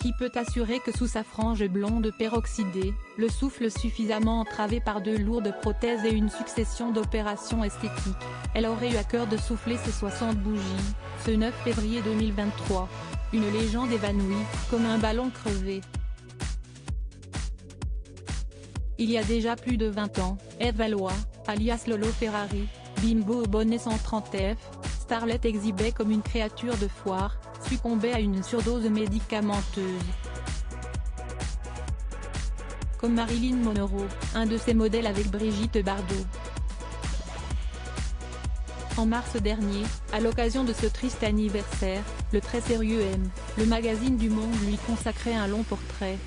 Qui peut assurer que sous sa frange blonde peroxydée, le souffle suffisamment entravé par de lourdes prothèses et une succession d'opérations esthétiques, elle aurait eu à cœur de souffler ses 60 bougies, ce 9 février 2023. Une légende évanouie, comme un ballon crevé. Il y a déjà plus de 20 ans, Eve Valois, alias Lolo Ferrari, bimbo au bonnet 130F, starlet exhibée comme une créature de foire, succombait à une surdose médicamenteuse. Comme Marilyn Monroe, un de ses modèles avec Brigitte Bardot. En mars dernier, à l'occasion de ce triste anniversaire, le très sérieux M, le magazine du Monde lui consacrait un long portrait.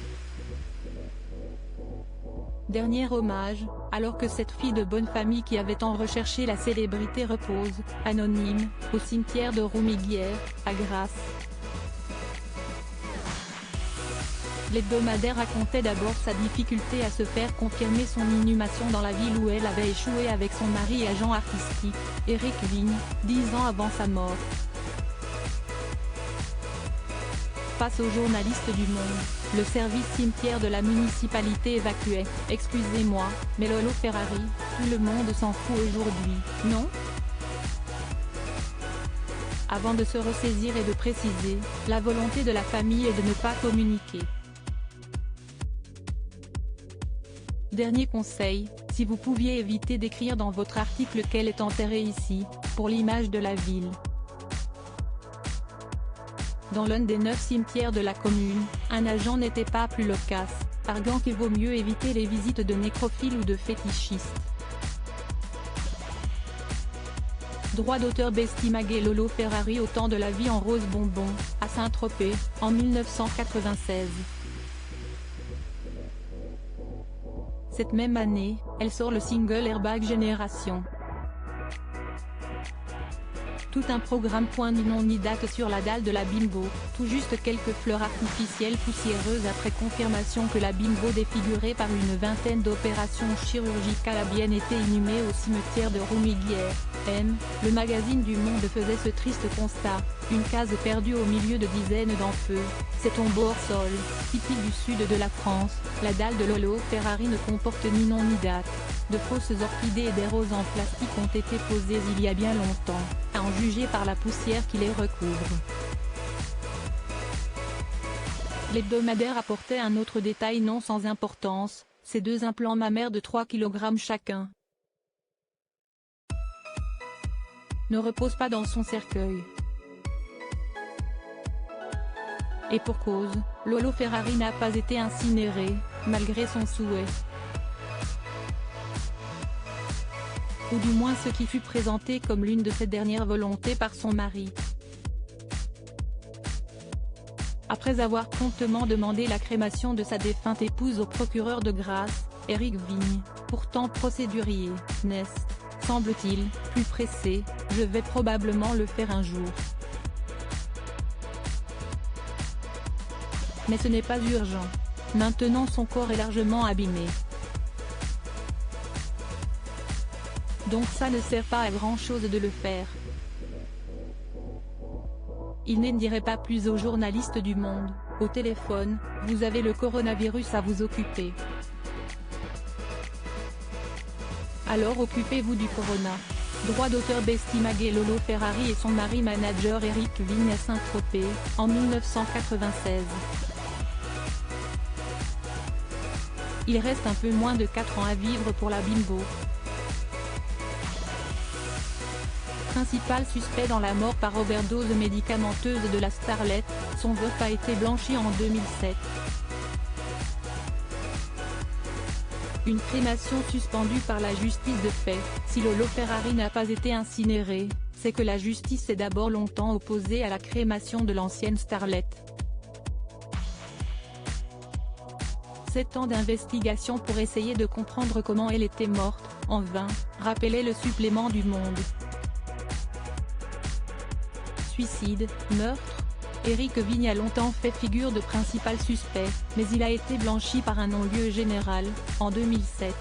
Dernier hommage, alors que cette fille de bonne famille qui avait tant recherché la célébrité repose, anonyme, au cimetière de Roumiguière, à Grasse. L'hebdomadaire racontait d'abord sa difficulté à se faire confirmer son inhumation dans la ville où elle avait échoué avec son mari et agent artistique, Éric Vigne, 10 ans avant sa mort. Face aux journalistes du Monde, le service cimetière de la municipalité évacuait « Excusez-moi, mais Lolo Ferrari, tout le monde s'en fout aujourd'hui, non ?» Avant de se ressaisir et de préciser, la volonté de la famille est de ne pas communiquer. Dernier conseil, si vous pouviez éviter d'écrire dans votre article qu'elle est enterrée ici, pour l'image de la ville. Dans l'un des 9 cimetières de la commune, un agent n'était pas plus loquace, arguant qu'il vaut mieux éviter les visites de nécrophiles ou de fétichistes. Droit d'auteur Bestimagé Lolo Ferrari au temps de la vie en rose bonbon, à Saint-Tropez, en 1996. Cette même année, elle sort le single Airbag Génération. Tout un programme point ni nom ni date sur la dalle de la bimbo, tout juste quelques fleurs artificielles poussiéreuses après confirmation que la bimbo défigurée par une vingtaine d'opérations chirurgicales a bien été inhumée au cimetière de Roumiguière. M, le magazine du Monde faisait ce triste constat, une case perdue au milieu de dizaines d'enfeux, c'est tombeau hors sol, typique du sud de la France, la dalle de Lolo Ferrari ne comporte ni nom ni date. De fausses orchidées et des roses en plastique ont été posées il y a bien longtemps, à en juger par la poussière qui les recouvre. L'hebdomadaire apportait un autre détail non sans importance, ces 2 implants mammaires de 3 kg chacun ne reposent pas dans son cercueil. Et pour cause, Lolo Ferrari n'a pas été incinérée, malgré son souhait. Ou du moins ce qui fut présenté comme l'une de ses dernières volontés par son mari. Après avoir promptement demandé la crémation de sa défunte épouse au procureur de Grasse, Éric Vigne, pourtant procédurier, n'est, semble-t-il, plus pressé, je vais probablement le faire un jour. Mais ce n'est pas urgent. Maintenant son corps est largement abîmé. Donc ça ne sert pas à grand chose de le faire. Il ne dirait pas plus aux journalistes du Monde, au téléphone, vous avez le coronavirus à vous occuper. Alors occupez-vous du corona. Droit d'auteur Bestimagé Lolo Ferrari et son mari manager Éric Vigne à Saint-Tropez, en 1996. Il reste un peu moins de 4 ans à vivre pour la bimbo. Principal suspect dans la mort par overdose médicamenteuse de la starlette, son veuf a été blanchi en 2007. Une crémation suspendue par la justice de fait, si Lolo Ferrari n'a pas été incinéré, c'est que la justice s'est d'abord longtemps opposée à la crémation de l'ancienne starlette. 7 ans d'investigation pour essayer de comprendre comment elle était morte, en vain, rappelait le supplément du Monde. Suicide, meurtre, Éric Vigne a longtemps fait figure de principal suspect, mais il a été blanchi par un non-lieu général, en 2007.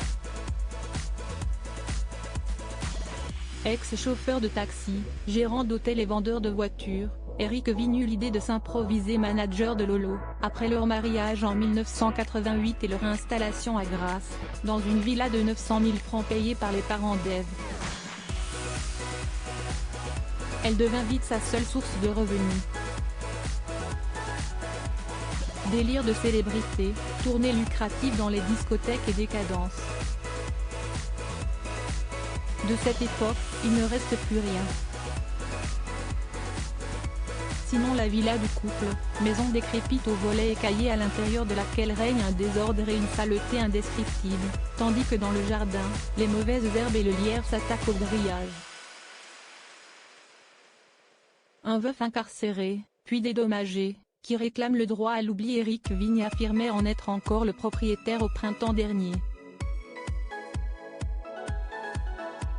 Ex-chauffeur de taxi, gérant d'hôtel et vendeur de voitures, Eric Vigne eut l'idée de s'improviser manager de Lolo, après leur mariage en 1988 et leur installation à Grasse, dans une villa de 900 000 francs payée par les parents d'Ève. Elle devint vite sa seule source de revenus. Délire de célébrité, tournée lucrative dans les discothèques et décadence. De cette époque, il ne reste plus rien. Sinon la villa du couple, maison décrépite aux volets écaillés à l'intérieur de laquelle règne un désordre et une saleté indescriptible, tandis que dans le jardin, les mauvaises herbes et le lierre s'attaquent au grillage. Un veuf incarcéré, puis dédommagé, qui réclame le droit à l'oubli. Eric Vigne affirmait en être encore le propriétaire au printemps dernier.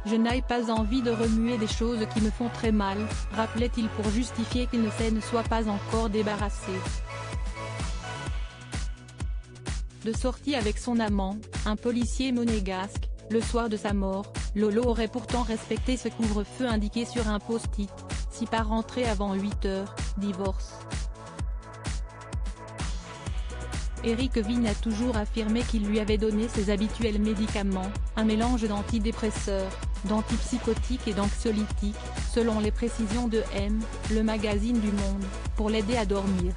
Je n'ai pas envie de remuer des choses qui me font très mal, rappelait-il pour justifier qu'il ne soit pas encore débarrassé. De sortie avec son amant, un policier monégasque, le soir de sa mort, Lolo aurait pourtant respecté ce couvre-feu indiqué sur un post-it, si pas rentré avant 8 heures, divorce. Eric Vigne a toujours affirmé qu'il lui avait donné ses habituels médicaments, un mélange d'antidépresseurs, d'antipsychotiques et d'anxiolytiques, selon les précisions de M, le magazine du Monde, pour l'aider à dormir.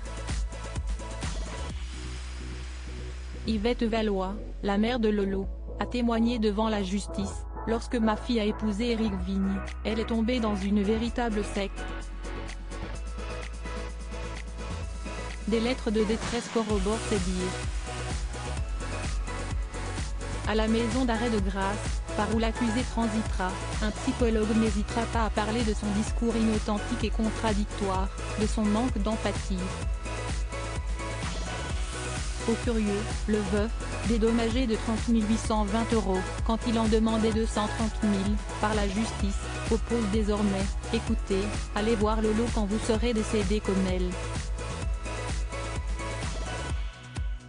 Yvette Valois, la mère de Lolo, a témoigné devant la justice: lorsque ma fille a épousé Eric Vigne, elle est tombée dans une véritable secte. Des lettres de détresse corroborent ces dires. À la maison d'arrêt de Grasse, par où l'accusé transitera, un psychologue n'hésitera pas à parler de son discours inauthentique et contradictoire, de son manque d'empathie. Au curieux, le veuf, dédommagé de 30 820 €, quand il en demandait 230 000, par la justice, oppose désormais: écoutez, allez voir Lolo quand vous serez décédé comme elle.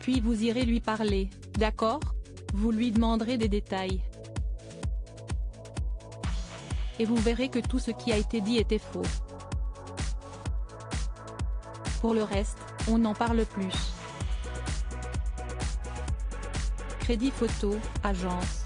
Puis vous irez lui parler, d'accord? Vous lui demanderez des détails. Et vous verrez que tout ce qui a été dit était faux. Pour le reste, on n'en parle plus. Crédit Photo, agence.